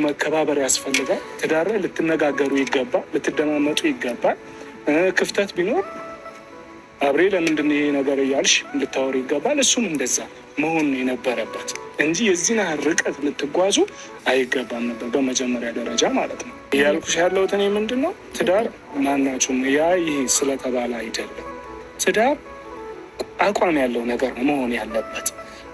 መከባበር ያስፈልጋል። ትዳር ልትነጋገሩ ይገባል፣ ልትደማመጡ ይገባል። ክፍተት ቢኖር አብሬ ለምንድን ይሄ ነገር እያልሽ ልታወሩ ይገባል። እሱም እንደዛ መሆን የነበረበት እንጂ የዚህን ያህል ርቀት ልትጓዙ አይገባም ነበር፣ በመጀመሪያ ደረጃ ማለት ነው። እያልኩሽ ያለሁት እኔ ምንድን ነው ትዳር ማናችሁም ይሄ ስለተባለ አይደለም። ትዳር አቋም ያለው ነገር ነው መሆን ያለበት።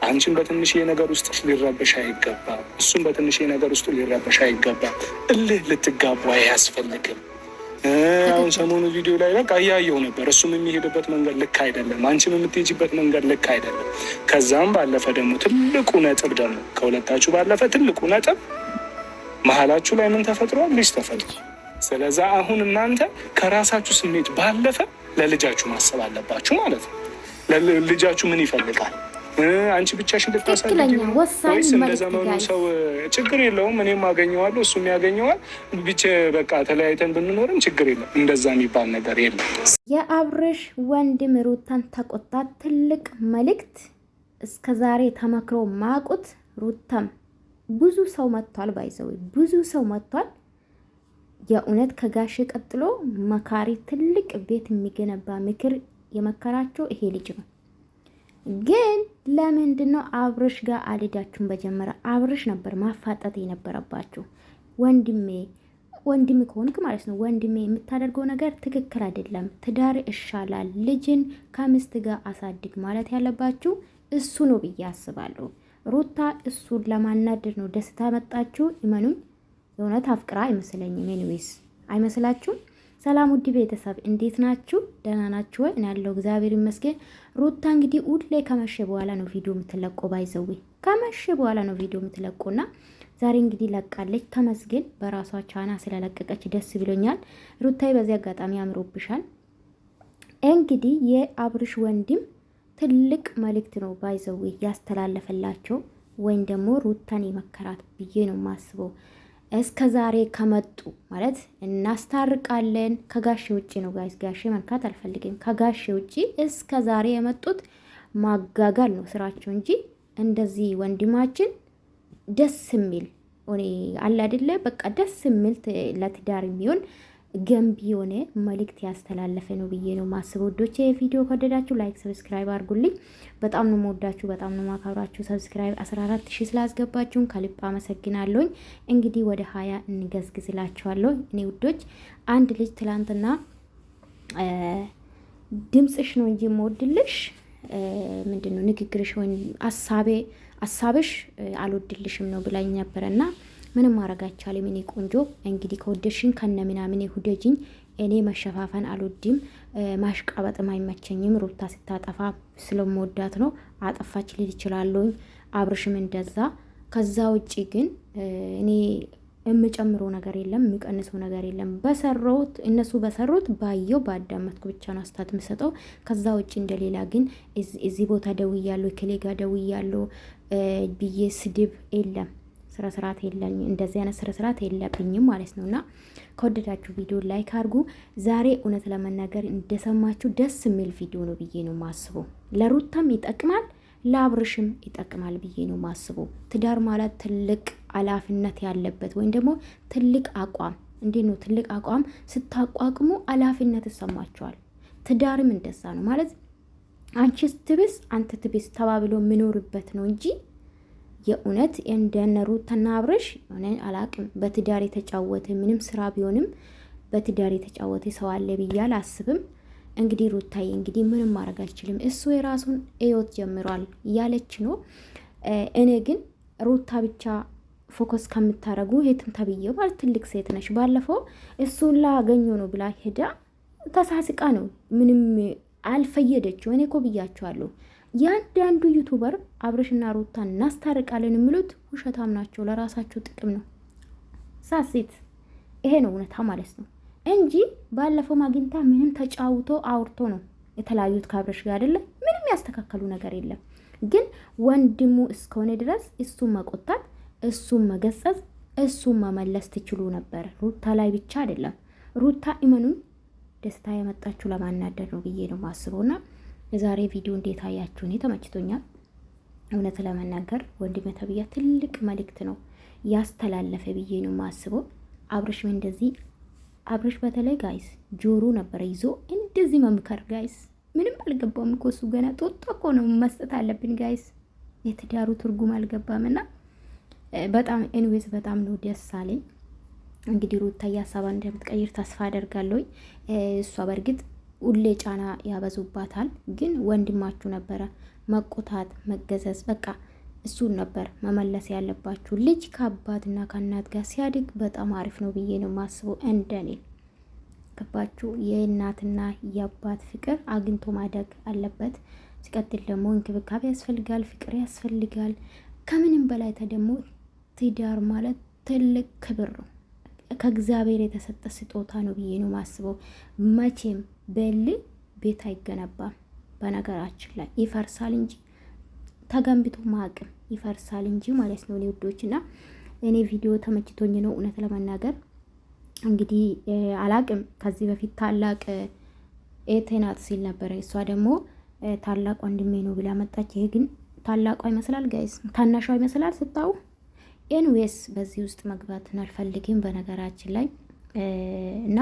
አንቺን በትንሽዬ ነገር ውስጥ ሊረበሽ አይገባም፣ እሱም በትንሽዬ ነገር ውስጥ ሊረበሽ አይገባም። እልህ ልትጋቡ አያስፈልግም። አሁን ሰሞኑ ቪዲዮ ላይ በቃ እያየው ነበር። እሱም የሚሄድበት መንገድ ልክ አይደለም፣ አንቺም የምትሄጂበት መንገድ ልክ አይደለም። ከዛም ባለፈ ደግሞ ትልቁ ነጥብ ደግሞ ከሁለታችሁ ባለፈ ትልቁ ነጥብ መሀላችሁ ላይ ምን ተፈጥሯል? ልጅ ተፈጥሯል። ስለዛ አሁን እናንተ ከራሳችሁ ስሜት ባለፈ ለልጃችሁ ማሰብ አለባችሁ ማለት ነው። ልጃችሁ ምን ይፈልጋል? አንቺ ብቻሽን ልታሳድጊ ወይስ እንደ ዘመኑ ሰው ችግር የለውም እኔም አገኘዋለሁ እሱም ያገኘዋል ብቻ በቃ ተለያይተን ብንኖርም ችግር የለም፣ እንደዛ የሚባል ነገር የለም። የአብርሽ ወንድም ሩታን ተቆጣት። ትልቅ መልእክት። እስከ ዛሬ ተመክሮ ማቁት ሩታም ብዙ ሰው መጥቷል፣ ባይዘው ብዙ ሰው መጥቷል። የእውነት ከጋሽ ቀጥሎ መካሪ ትልቅ ቤት የሚገነባ ምክር የመከራቸው ይሄ ልጅ ነው። ግን ለምንድነው አብርሽ ጋር አልሄዳችሁም? በጀመረ አብርሽ ነበር ማፋጠጥ የነበረባችሁ። ወንድሜ ከሆንክ ማለት ነው ወንድሜ የምታደርገው ነገር ትክክል አይደለም፣ ትዳር ይሻላል፣ ልጅን ከምስት ጋር አሳድግ ማለት ያለባችሁ እሱ ነው ብዬ አስባለሁ። ሩታ እሱን ለማናደድ ነው ደስታ መጣችሁ። ይመኑኝ የእውነት አፍቅራ አይመስለኝም። ኤኒዌይስ አይመስላችሁም? ሰላም ውድ ቤተሰብ እንዴት ናችሁ? ደህና ናችሁ ወይ? እኔ ያለው እግዚአብሔር ይመስገን። ሩታ እንግዲህ ሁሌ ከመሸ በኋላ ነው ቪዲዮ የምትለቀው። ባይዘዌ ከመሸ በኋላ ነው ቪዲዮ የምትለቀውና ዛሬ እንግዲህ ለቃለች። ተመስገን በራሷ ቻና ስለለቀቀች ደስ ብሎኛል። ሩታዬ በዚህ አጋጣሚ አምሮብሻል። እንግዲህ የአብርሽ ወንድም ትልቅ መልእክት ነው ባይዘዌ ያስተላለፈላቸው ወይም ደግሞ ሩታን የመከራት ብዬ ነው የማስበው። እስከ ዛሬ ከመጡ ማለት እናስታርቃለን ከጋሼ ውጪ ነው ጋይስ። ጋሼ መንካት አልፈልግም። ከጋሼ ውጪ እስከ ዛሬ የመጡት ማጋጋል ነው ስራቸው እንጂ እንደዚህ ወንድማችን ደስ የሚል አለ አይደለ? በቃ ደስ የሚል ለትዳር የሚሆን ገንቢ የሆነ መልእክት ያስተላለፈ ነው ብዬ ነው ማስበው። ወዶቼ ቪዲዮ ከወደዳችሁ ላይክ ሰብስክራይብ አድርጉልኝ። በጣም ነው የምወዳችሁ፣ በጣም ነው ማከብራችሁ። ሰብስክራይብ 14000 ስላስገባችሁን ከልብ አመሰግናለሁ። እንግዲህ ወደ 20 እንገዝግዝላችኋለሁ እኔ ውዶች። አንድ ልጅ ትላንትና ድምጽሽ ነው እንጂ የምወድልሽ ምንድነው ንግግርሽ ወይ ሐሳብሽ አልወድልሽም ነው ብላኝ ነበርና ምንም ማድረግ አይቻልም። እኔ ቆንጆ እንግዲህ ከወደድሽኝ ከነ ምናምን ሁደጅኝ። እኔ መሸፋፈን አልወድም፣ ማሽቃበጥም አይመቸኝም። ሩታ ስታጠፋ ስለምወዳት ነው አጠፋች ልል ይችላልኝ። አብርሽም እንደዛ። ከዛ ውጪ ግን እኔ የምጨምረው ነገር የለም፣ የሚቀንሰው ነገር የለም። በሰሩት እነሱ በሰሩት ባየው ባዳመጥኩ ብቻ ነው አስተያየት የምሰጠው። ከዛ ውጪ እንደሌላ ግን እዚህ ቦታ ደውያለሁ ከሌ ጋር ደውያለሁ ብዬ ስድብ የለም። ስርዓት የለኝ እንደዚህ አይነት ስርዓት የለብኝም ማለት ነውና ከወደዳችሁ ቪዲዮ ላይክ አድርጉ። ዛሬ እውነት ለመናገር እንደሰማችሁ ደስ የሚል ቪዲዮ ነው ብዬ ነው ማስበው። ለሩታም ይጠቅማል ለአብርሽም ይጠቅማል ብዬ ነው ማስበው። ትዳር ማለት ትልቅ ኃላፊነት ያለበት ወይም ደግሞ ትልቅ አቋም እንዴት ነው? ትልቅ አቋም ስታቋቁሙ ኃላፊነት ይሰማቸዋል። ትዳርም እንደዛ ነው ማለት አንቺ ትብስ አንተ ትብስ ተባብሎ የሚኖርበት ነው እንጂ የእውነት እንደነ ሩታና አብርሽ ሆነ አላቅም። በትዳር የተጫወተ ምንም ስራ ቢሆንም በትዳር የተጫወተ ሰው አለ ብዬ አላስብም። እንግዲህ ሩታዬ እንግዲህ ምንም ማድረግ አልችልም፣ እሱ የራሱን ህይወት ጀምሯል እያለች ነው። እኔ ግን ሩታ ብቻ ፎከስ ከምታረጉ የትም ተብዬው ማለት ትልቅ ሴት ነሽ። ባለፈው እሱን ላገኘው ነው ብላ ሄዳ ተሳስቃ ነው ምንም አልፈየደችው። እኔ እኮ ብያቸዋለሁ። ያንዳንዱ ዩቱበር አብርሽና ሩታን እናስታርቃለን የሚሉት ውሸታም ናቸው፣ ለራሳቸው ጥቅም ነው። ሳሴት ይሄ ነው እውነታ ማለት ነው እንጂ ባለፈው ማግኝታ ምንም ተጫውቶ አውርቶ ነው የተለያዩት ከአብርሽ ጋር አይደለም። ምንም ያስተካከሉ ነገር የለም። ግን ወንድሙ እስከሆነ ድረስ እሱን መቆጣት፣ እሱን መገሰጽ፣ እሱን መመለስ ትችሉ ነበር። ሩታ ላይ ብቻ አይደለም። ሩታ ኢመኑን ደስታ የመጣችሁ ለማናደድ ነው ብዬ ነው ማስበውና የዛሬ ቪዲዮ እንዴት አያችሁ? እኔ ተመችቶኛል። እውነት ለመናገር ወንድሜ ተብያ ትልቅ መልእክት ነው ያስተላለፈ ብዬ ነው ማስበው። አብርሽ እንደዚህ አብርሽ በተለይ ጋይስ ጆሮ ነበር ይዞ እንደዚህ መምከር ጋይስ። ምንም አልገባውም እኮ እሱ ገና ጦጣ እኮ ነው መስጠት አለብን ጋይስ። የትዳሩ ትርጉም አልገባም እና በጣም ኤንዌስ በጣም ነው ደስ አለኝ። እንግዲህ ሩታ ሀሳቧን እንደምትቀይር ተስፋ አደርጋለሁ። እሷ በእርግጥ ሁሌ ጫና ያበዙባታል፣ ግን ወንድማችሁ ነበረ መቆጣት መገዘዝ፣ በቃ እሱን ነበር መመለስ ያለባችሁ። ልጅ ከአባትና ከእናት ጋር ሲያድግ በጣም አሪፍ ነው ብዬ ነው ማስበው። እንደኔ ገባችሁ? የእናትና የአባት ፍቅር አግኝቶ ማደግ አለበት። ሲቀጥል ደግሞ እንክብካቤ ያስፈልጋል፣ ፍቅር ያስፈልጋል። ከምንም በላይ ደግሞ ትዳር ማለት ትልቅ ክብር ነው፣ ከእግዚአብሔር የተሰጠ ስጦታ ነው ብዬ ነው ማስበው። መቼም በል ቤት አይገነባም። በነገራችን ላይ ይፈርሳል እንጂ ተገንብቶ ማቅም ይፈርሳል እንጂ ማለት ነው። ውዶች እና እኔ ቪዲዮ ተመችቶኝ ነው እውነት ለመናገር እንግዲህ አላቅም። ከዚህ በፊት ታላቅ ኤቴናት ሲል ነበረ፣ እሷ ደግሞ ታላቅ ወንድሜ ነው ብላ መጣች። ይሄ ግን ታላቋ ይመስላል ጋይስ፣ ታናሿ ይመስላል ስታው። ኤንዌስ በዚህ ውስጥ መግባት አልፈልግም በነገራችን ላይ እና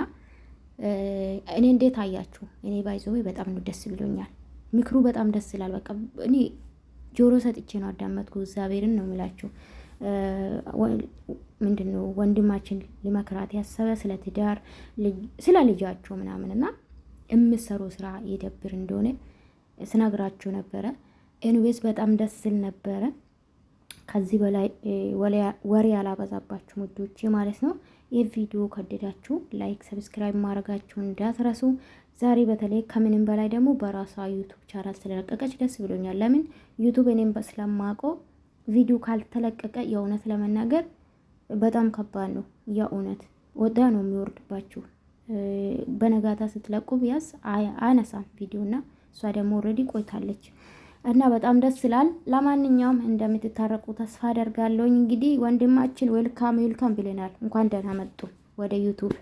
እኔ እንዴት አያችሁ? እኔ ባይዘው በጣም ነው ደስ ብሎኛል። ምክሩ በጣም ደስ ይላል። በቃ እኔ ጆሮ ሰጥቼ ነው አዳመጥኩ። እግዚአብሔርን ነው የሚላችሁ። ምንድነው ወንድማችን ሊመክራት ያሰበ ስለ ትዳር ስለ ልጃቸው ምናምን እና የምሰሩ ስራ የደብር እንደሆነ ስነግራችሁ ነበረ። ኤንዌስ በጣም ደስ ስል ነበረ። ከዚህ በላይ ወሬ ያላበዛባችሁ ውዶቼ ማለት ነው። የቪዲዮ ከወደዳችሁ ላይክ፣ ሰብስክራይብ ማድረጋችሁን እንዳትረሱ። ዛሬ በተለይ ከምንም በላይ ደግሞ በራሷ ዩቱብ ቻናል ስለለቀቀች ደስ ብሎኛል። ለምን ዩቱብ እኔም ስለማውቀው ቪዲዮ ካልተለቀቀ የእውነት ለመናገር በጣም ከባድ ነው። የእውነት ወዳ ነው የሚወርድባችሁ። በነጋታ ስትለቁ ቢያስ አነሳም ቪዲዮና እሷ ደግሞ ኦልሬዲ ቆይታለች እና በጣም ደስ ይላል። ለማንኛውም እንደምትታረቁ ተስፋ አደርጋለሁ። እንግዲህ ወንድማችን ዌልካም ብለናል። እንኳን ደህና መጡ ወደ ዩቱብ።